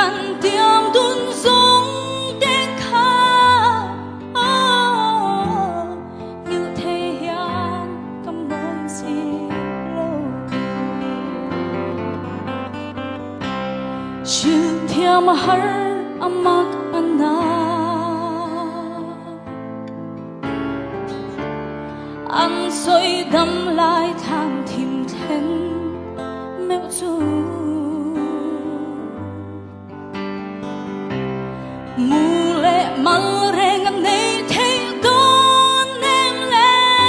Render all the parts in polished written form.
gần tiếng đun rung tiếng khá như thế gian cảm ơn gì lâu chừng thiam har amak ana anh rồi đâm lại thang tìm thêm mèo du mù lệ măng rè ngắm này thấy con em lệ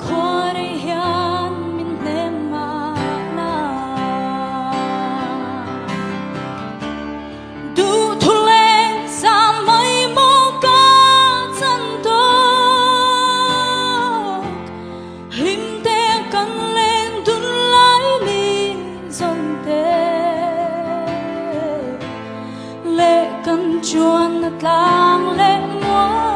qua đây hiền mình em mà đủ thu lên xa mây mô ca chân tốt hình te cần lên đun lái mi dòng te lệ cần chuan lang lệ mua